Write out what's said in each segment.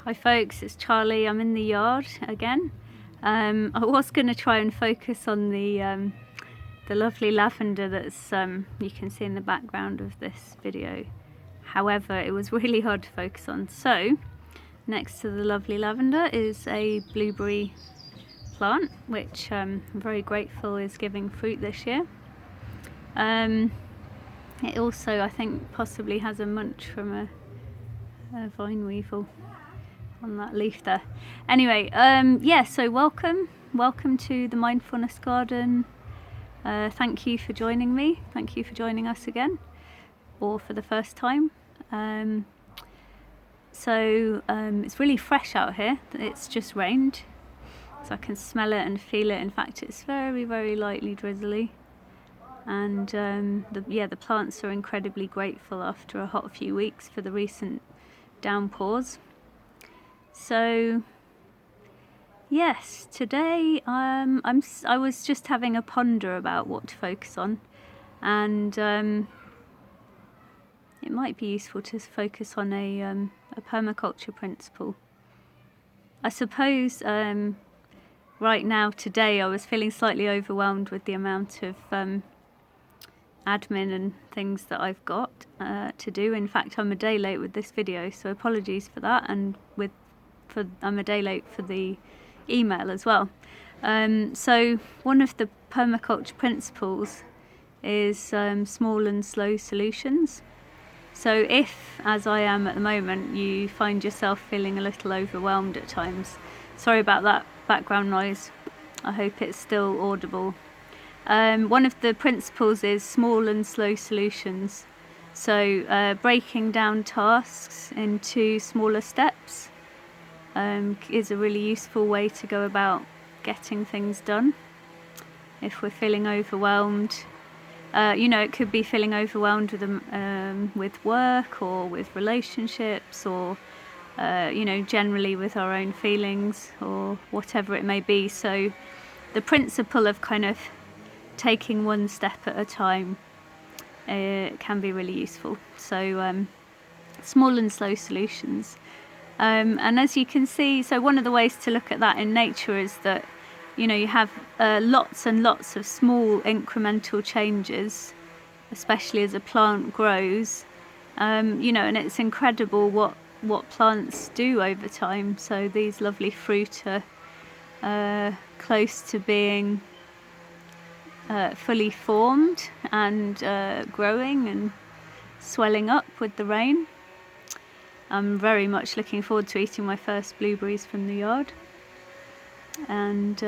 Hi folks, it's Charlie. I'm in the yard again. I was going to try and focus on the lovely lavender that's you can see in the background of this video. However, it was really hard to focus on. So next to the lovely lavender is a blueberry plant, which I'm very grateful is giving fruit this year. It also, I think, possibly has a munch from a vine weevil on that leaf there. Anyway, yeah, so welcome to the Mindfulness Garden. Thank you for joining me. Thank you for joining us again, or for the first time. It's really fresh out here. It's just rained, so I can smell it and feel it. In fact, it's very, very lightly drizzly. And the plants are incredibly grateful after a hot few weeks for the recent downpours. So yes, today I was just having a ponder about what to focus on, and it might be useful to focus on a permaculture principle. I suppose right now today I was feeling slightly overwhelmed with the amount of admin and things that I've got to do. In fact, I'm a day late with this video, so apologies for that, and I'm a day late for the email as well. So one of the permaculture principles is small and slow solutions. So if, as I am at the moment, you find yourself feeling a little overwhelmed at times, sorry about that background noise, I hope it's still audible. One of the principles is small and slow solutions. So breaking down tasks into smaller steps is a really useful way to go about getting things done. If we're feeling overwhelmed, it could be feeling overwhelmed with work or with relationships, or generally with our own feelings or whatever it may be. So the principle of kind of taking one step at a time can be really useful. So small and slow solutions. And as you can see, so one of the ways to look at that in nature is that, you have lots and lots of small incremental changes, especially as a plant grows, and it's incredible what plants do over time. So these lovely fruit are close to being fully formed and growing and swelling up with the rain. I'm very much looking forward to eating my first blueberries from the yard. And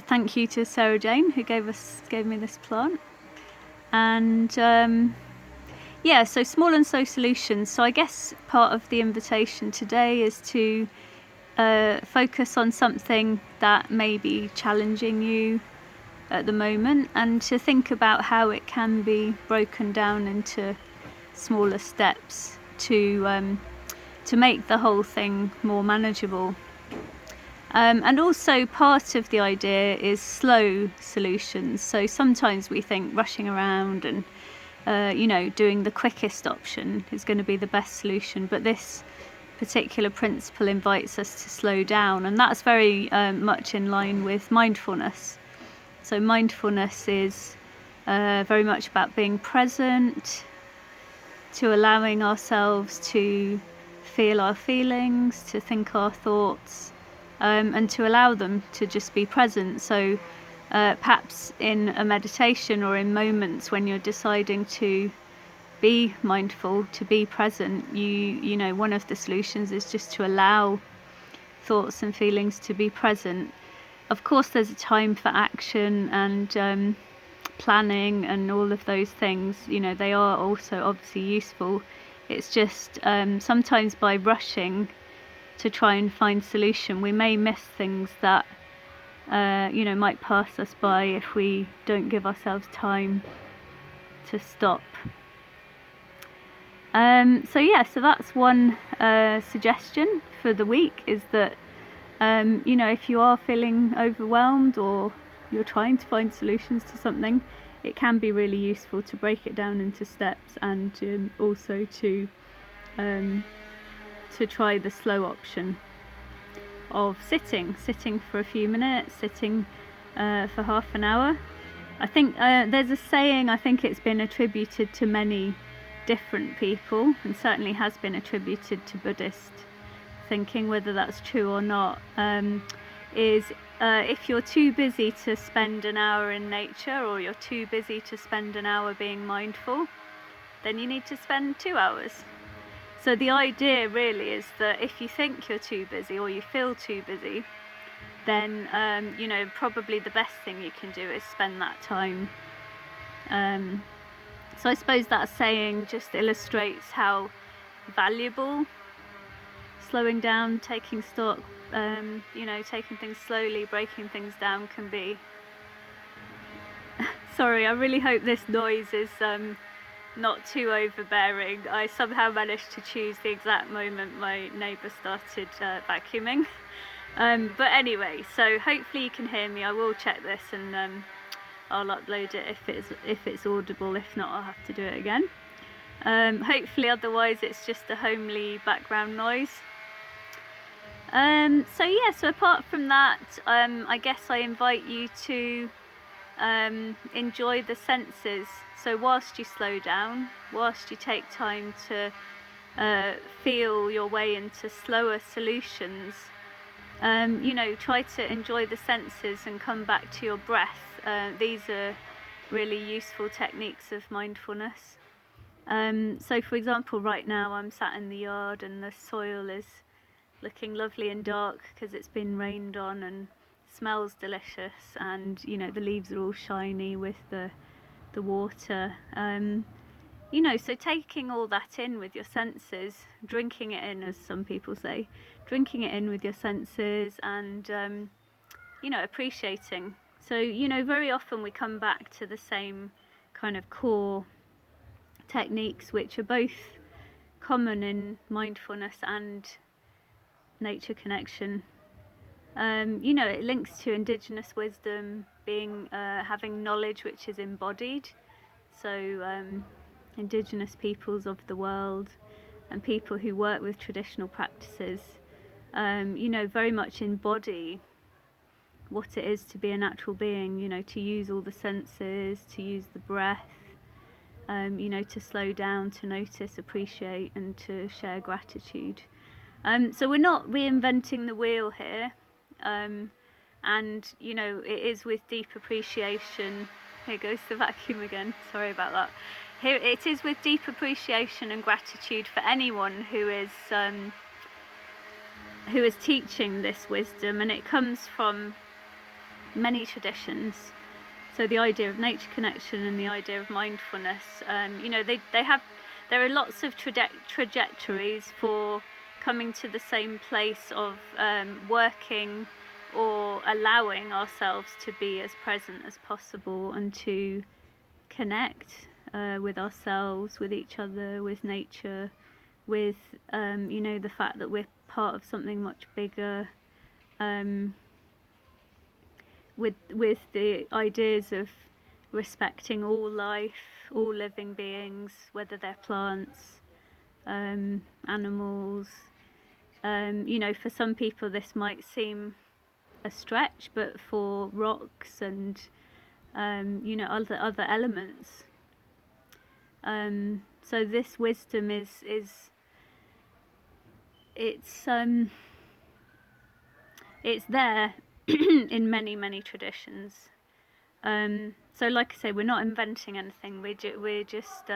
thank you to Sarah Jane who gave me this plant. And so small and slow solutions. So I guess part of the invitation today is to focus on something that may be challenging you at the moment, and to think about how it can be broken down into smaller steps to make the whole thing more manageable. And also part of the idea is slow solutions. So sometimes we think rushing around and doing the quickest option is going to be the best solution, but this particular principle invites us to slow down, and that's very much in line with mindfulness. So mindfulness is very much about being present, to allowing ourselves to feel our feelings, to think our thoughts, and to allow them to just be present. So perhaps in a meditation or in moments when you're deciding to be mindful, to be present, one of the solutions is just to allow thoughts and feelings to be present. Of course, there's a time for action and planning and all of those things. They are also obviously useful. It's just sometimes by rushing to try and find solution, we may miss things that might pass us by if we don't give ourselves time to stop. So that's one suggestion for the week, is that if you are feeling overwhelmed or you're trying to find solutions to something, it can be really useful to break it down into steps, and also to to try the slow option of sitting for a few minutes, sitting for half an hour. I think there's a saying, I think it's been attributed to many different people, and certainly has been attributed to Buddhist thinking, whether that's true or not, is if you're too busy to spend an hour in nature, or you're too busy to spend an hour being mindful, then you need to spend 2 hours. So the idea really is that if you think you're too busy, or you feel too busy, then you know, probably the best thing you can do is spend that time. So I suppose that saying just illustrates how valuable slowing down, taking stock, you know, taking things slowly, breaking things down can be. Sorry, I really hope this noise is not too overbearing. I somehow managed to choose the exact moment my neighbour started vacuuming. But anyway, so hopefully you can hear me. I will check this, and I'll upload it if it's audible. If not, I'll have to do it again. Hopefully, otherwise it's just a homely background noise. So yeah, so apart from that, I guess I invite you to enjoy the senses. So whilst you slow down, whilst you take time to feel your way into slower solutions, you know, try to enjoy the senses and come back to your breath. These are really useful techniques of mindfulness. So for example, right now I'm sat in the yard and the soil is looking lovely and dark because it's been rained on, and smells delicious, and you know, the leaves are all shiny with the water. You know, so taking all that in with your senses, drinking it in, as some people say, drinking it in with your senses, and you know, appreciating. So, you know, very often we come back to the same kind of core techniques, which are both common in mindfulness and nature connection. You know, it links to indigenous wisdom, being having knowledge which is embodied. So indigenous peoples of the world and people who work with traditional practices, you know, very much embody what it is to be a natural being, you know, to use all the senses, to use the breath, you know, to slow down, to notice, appreciate, and to share gratitude. So we're not reinventing the wheel here, and you know, it is with deep appreciation. Here goes the vacuum again, sorry about that. Here it is with deep appreciation and gratitude for anyone who is teaching this wisdom, and it comes from many traditions. So the idea of nature connection and the idea of mindfulness, you know, there are lots of trajectories for coming to the same place of working or allowing ourselves to be as present as possible, and to connect with ourselves, with each other, with nature, with you know, the fact that we're part of something much bigger, with the ideas of respecting all life, all living beings, whether they're plants, animals. You know, for some people this might seem a stretch, but for rocks and you know, other elements. So this wisdom is it's there in many traditions. So like I say, we're not inventing anything. We're just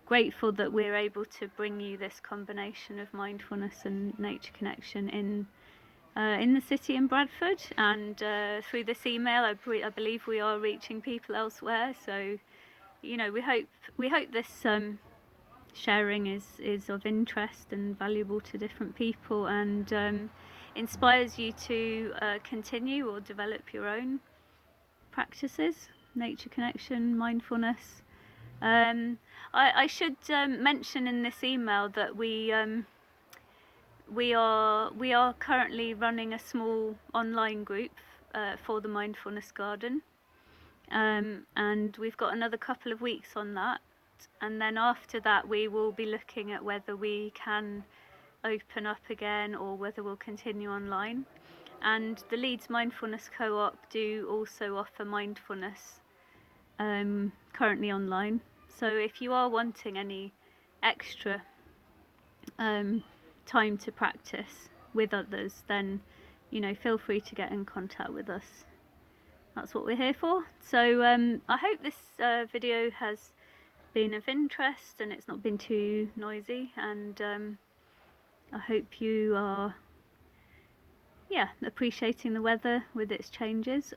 grateful that we're able to bring you this combination of mindfulness and nature connection in the city in Bradford, and through this email, I believe we are reaching people elsewhere. So, you know, we hope this sharing is of interest and valuable to different people, and inspires you to continue or develop your own practices, nature connection, mindfulness. I should mention in this email that we are currently running a small online group for the Mindfulness Garden, and we've got another couple of weeks on that, and then after that we will be looking at whether we can open up again or whether we'll continue online. And the Leeds Mindfulness Co-op do also offer mindfulness currently online. So if you are wanting any extra time to practice with others, then feel free to get in contact with us. That's what we're here for. So I hope this video has been of interest and it's not been too noisy, and I hope you are appreciating the weather with its changes.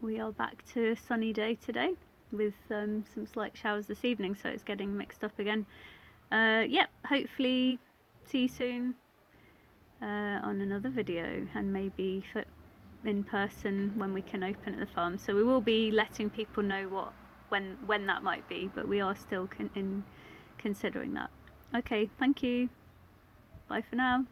We are back to a sunny day today with some slight showers this evening, so it's getting mixed up again. Hopefully see you soon on another video, and maybe in person when we can open at the farm. So we will be letting people know when that might be, but we are still considering that. Okay, thank you. Bye for now.